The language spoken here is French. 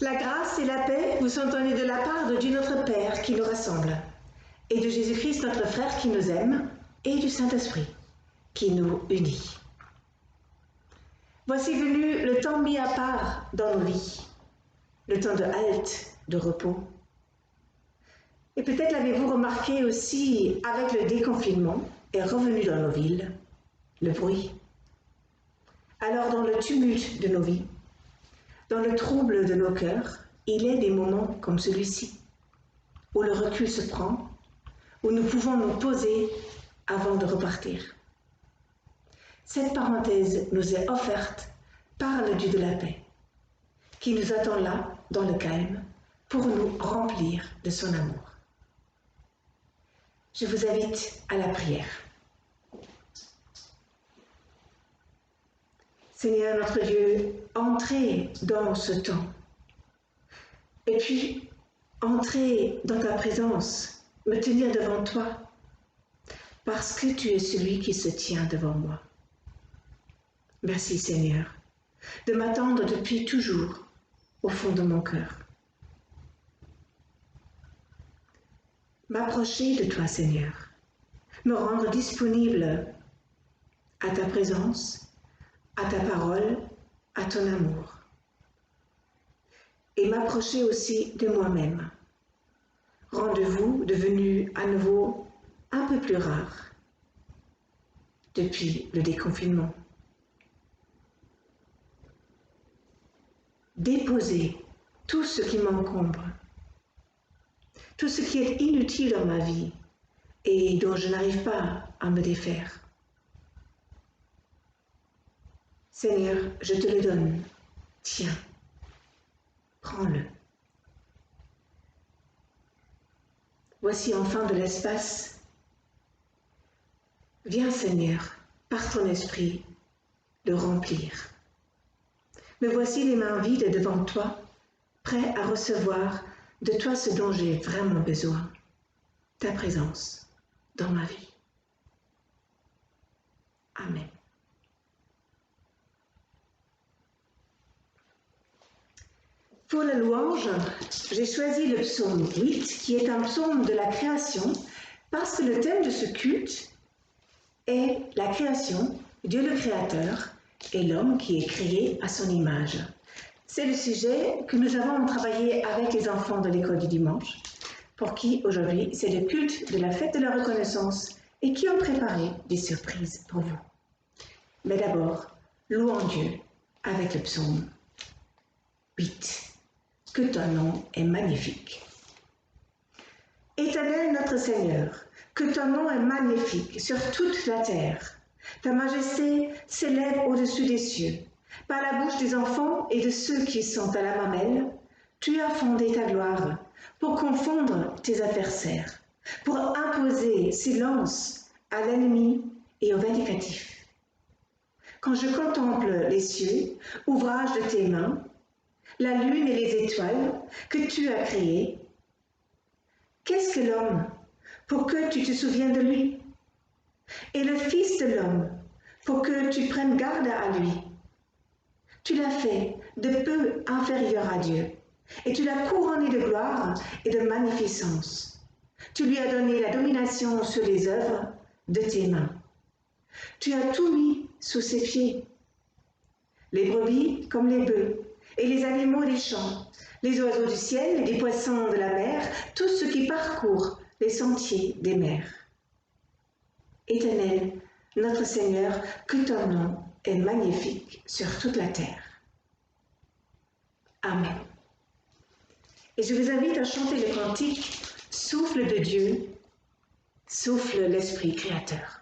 La grâce et la paix vous sont données de la part de Dieu notre Père qui nous rassemble, et de Jésus-Christ notre frère qui nous aime, et du Saint-Esprit qui nous unit. Voici venu le temps mis à part dans nos vies, le temps de halte, de repos. Et peut-être l'avez-vous remarqué aussi avec le déconfinement est revenu dans nos villes, le bruit. Alors dans le tumulte de nos vies, dans le trouble de nos cœurs, il est des moments comme celui-ci, où le recul se prend, où nous pouvons nous poser avant de repartir. Cette parenthèse nous est offerte par le Dieu de la paix, qui nous attend là, dans le calme, pour nous remplir de son amour. Je vous invite à la prière. Seigneur notre Dieu, entrez dans ce temps. Et puis, entrez dans ta présence, me tenir devant toi, parce que tu es celui qui se tient devant moi. Merci Seigneur, de m'attendre depuis toujours au fond de mon cœur. M'approcher de toi Seigneur, me rendre disponible à ta présence, à ta parole, à ton amour. Et m'approcher aussi de moi-même. Rendez-vous devenu à nouveau un peu plus rare depuis le déconfinement. Déposer tout ce qui m'encombre, tout ce qui est inutile dans ma vie et dont je n'arrive pas à me défaire. Seigneur, je te le donne. Tiens, prends-le. Voici enfin de l'espace. Viens, Seigneur, par ton esprit, le remplir. Me voici les mains vides devant toi, prêt à recevoir de toi ce dont j'ai vraiment besoin, ta présence dans ma vie. Amen. Pour la louange, j'ai choisi le psaume 8, qui est un psaume de la création, parce que le thème de ce culte est la création, Dieu le Créateur, et l'homme qui est créé à son image. C'est le sujet que nous avons travaillé avec les enfants de l'école du dimanche, pour qui aujourd'hui c'est le culte de la fête de la reconnaissance et qui ont préparé des surprises pour vous. Mais d'abord, louons Dieu avec le psaume 8. Que ton nom est magnifique. Éternel notre Seigneur, que ton nom est magnifique sur toute la terre. Ta majesté s'élève au-dessus des cieux. Par la bouche des enfants et de ceux qui sont à la mamelle, tu as fondé ta gloire pour confondre tes adversaires, pour imposer silence à l'ennemi et au vindicatif. Quand je contemple les cieux, ouvrage de tes mains, la lune et les étoiles que tu as créées, qu'est-ce que l'homme pour que tu te souviennes de lui? Et le Fils de l'homme pour que tu prennes garde à lui? Tu l'as fait de peu inférieur à Dieu, et tu l'as couronné de gloire et de magnificence. Tu lui as donné la domination sur les œuvres de tes mains. Tu as tout mis sous ses pieds, les brebis comme les bœufs, et les animaux des champs, les oiseaux du ciel et les poissons de la mer, tout ce qui parcourt les sentiers des mers. Éternel, notre Seigneur, que ton nom est magnifique sur toute la terre. Amen. Et je vous invite à chanter le cantique « Souffle de Dieu, souffle l'Esprit créateur ».